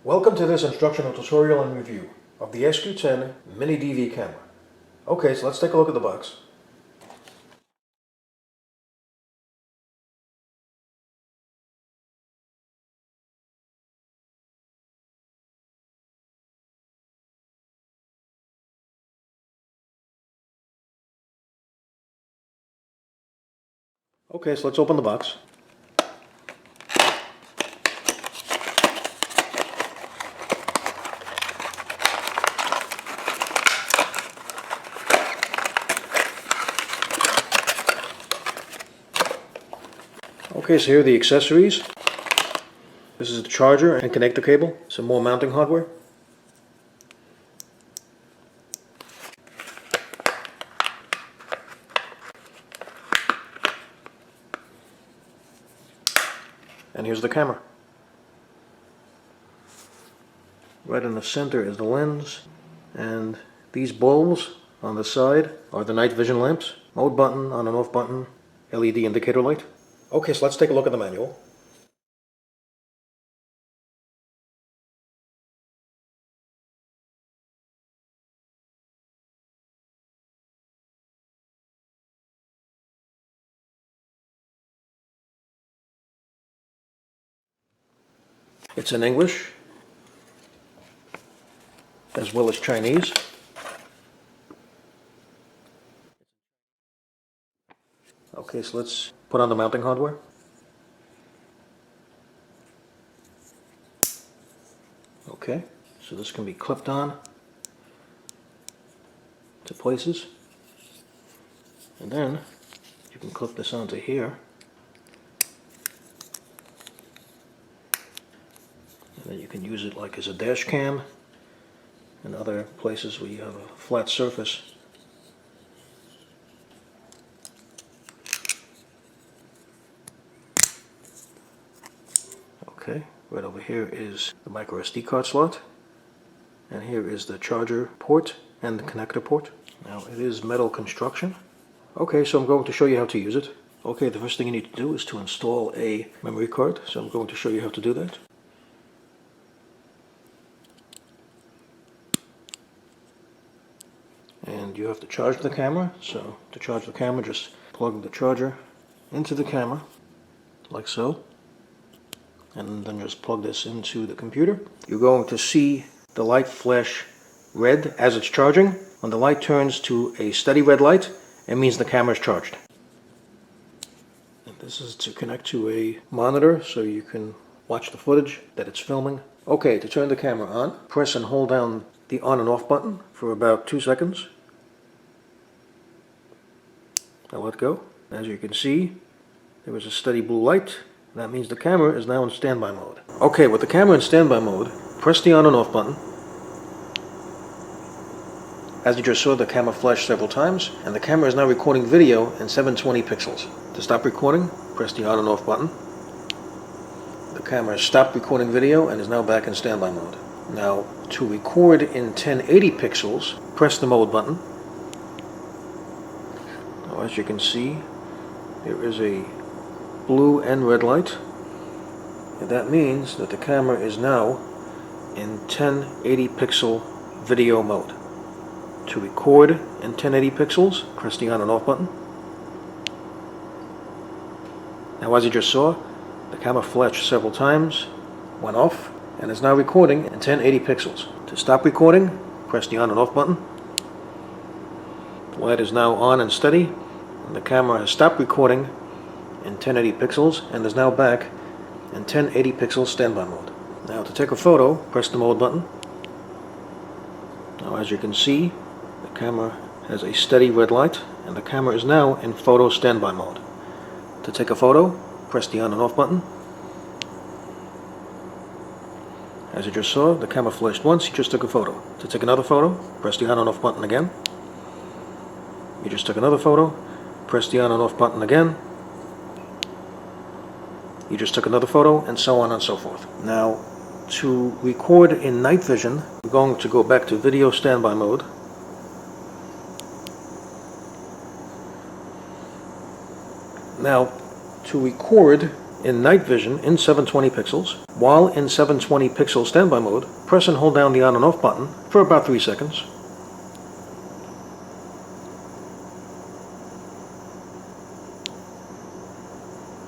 Welcome to this instructional tutorial and review of the SQ10 Mini DV camera. Okay, so let's take a look at the box. Okay, so let's open the box. Okay, so here are the accessories. This is the charger and connector cable, some more mounting hardware. And here's the camera. Right in the center is the lens, and these bulbs on the side are the night vision lamps. Mode button, on and off button, LED indicator light. Okay, so let's take a look at the manual. It's in English, as well as Chinese. Okay, so let's put on the mounting hardware. Okay, so this can be clipped on to places, and then you can clip this onto here, and then you can use it like as a dash cam and other places where you have a flat surface. Okay, right over here is the micro SD card slot, and here is the charger port and the connector port. Now it is metal construction. Okay, so I'm going to show you how to use it. Okay, the first thing you need to do is to install a memory card, so I'm going to show you how to do that. And you have to charge the camera, so to charge the camera just plug the charger into the camera, like so. And then just plug this into the computer. You're going to see the light flash red as it's charging. When the light turns to a steady red light, it means the camera is charged. And this is to connect to a monitor so you can watch the footage that it's filming. Okay, to turn the camera on, press and hold down the on and off button for about 2 seconds. Now let go. As you can see, there is a steady blue light. That means the camera is now in standby mode. Okay, with the camera in standby mode, press the on and off button. As you just saw, the camera flashed several times, and the camera is now recording video in 720 pixels. To stop recording, press the on and off button. The camera has stopped recording video and is now back in standby mode. Now, to record in 1080 pixels, press the mode button. Now, as you can see, there is a blue and red light, and that means that the camera is now in 1080 pixel video mode. To record in 1080 pixels, press the on and off button. Now, as you just saw, the camera flashed several times, went off, and is now recording in 1080 pixels. To stop recording, press the on and off button. The light is now on and steady, and the camera has stopped recording in 1080 pixels and is now back in 1080 pixels standby mode. Now to take a photo, press the mode button. Now as you can see, the camera has a steady red light and the camera is now in photo standby mode. To take a photo, press the on and off button. As you just saw, the camera flashed once, you just took a photo. To take another photo, press the on and off button again. You just took another photo, press the on and off button again. You just took another photo, and so on and so forth. Now, to record in night vision, we're going to go back to video standby mode. Now, to record in night vision in 720 pixels. While in 720 pixel standby mode, press and hold down the on and off button for about 3 seconds.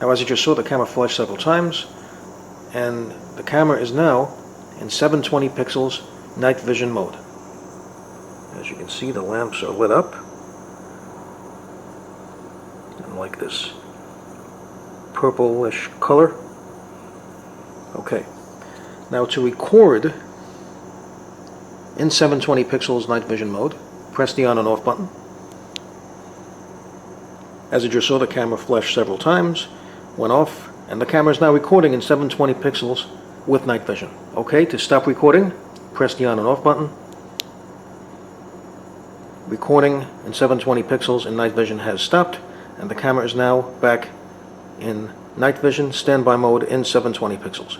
Now, as you just saw, the camera flashed several times, and the camera is now in 720 pixels night vision mode. As you can see, the lamps are lit up, and like this purplish color. Okay, now to record in 720 pixels night vision mode, press the on and off button. As you just saw, the camera flashed several times, went off, and the camera is now recording in 720 pixels with night vision. Okay, to stop recording, press the on and off button. Recording in 720 pixels in night vision has stopped, and the camera is now back in night vision standby mode in 720 pixels.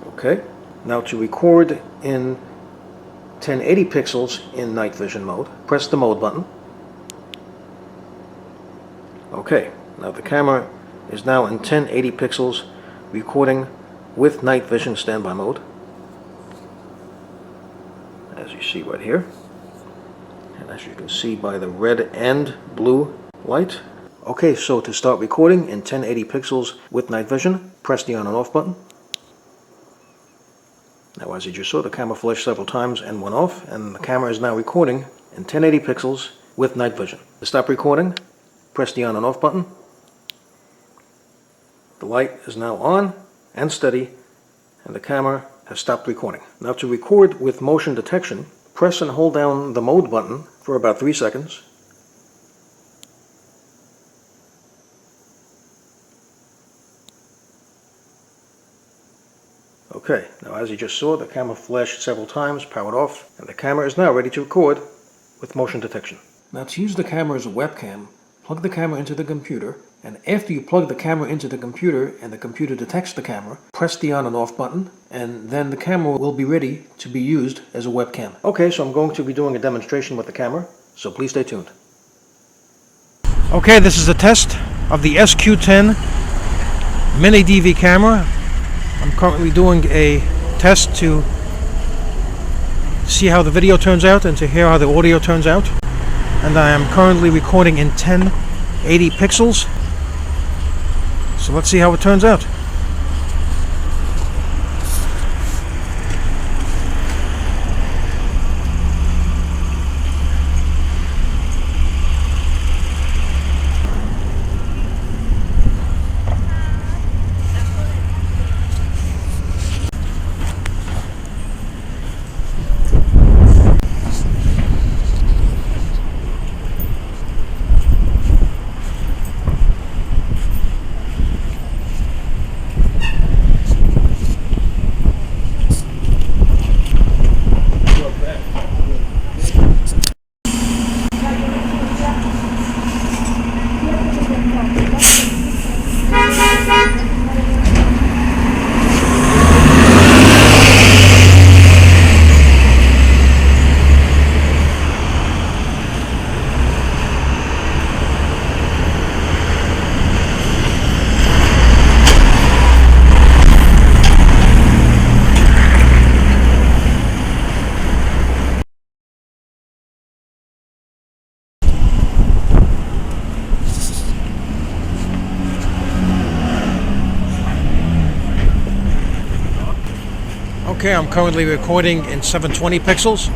Okay, now to record in 1080 pixels in night vision mode, press the mode button. Okay, now the camera is now in 1080 pixels recording with night vision standby mode, as you see right here, and as you can see by the red and blue light. Okay, so to start recording in 1080 pixels with night vision, press the on and off button. Now, as you just saw, the camera flashed several times and went off, and the camera is now recording in 1080 pixels with night vision. To stop recording, press the on and off button. The light is now on and steady, and the camera has stopped recording. Now, to record with motion detection, press and hold down the mode button for about 3 seconds. Okay, now as you just saw, the camera flashed several times, powered off, and the camera is now ready to record with motion detection. Now, to use the camera as a webcam, plug the camera into the computer, and after you plug the camera into the computer and the computer detects the camera, press the on and off button, and then the camera will be ready to be used as a webcam. Okay, so I'm going to be doing a demonstration with the camera, so please stay tuned. Okay, this is a test of the SQ10 Mini DV camera. I'm currently doing a test to see how the video turns out and to hear how the audio turns out. And I am currently recording in 1080 pixels. So let's see how it turns out. Okay, I'm currently recording in 720 pixels.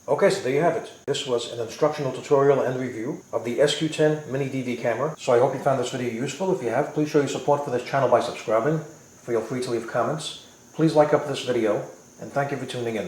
Okay, so there you have it. This was an instructional tutorial and review of the SQ10 Mini DV camera. So I hope you found this video useful. If you have, please show your support for this channel by subscribing. Feel free to leave comments. Please like up this video, and thank you for tuning in.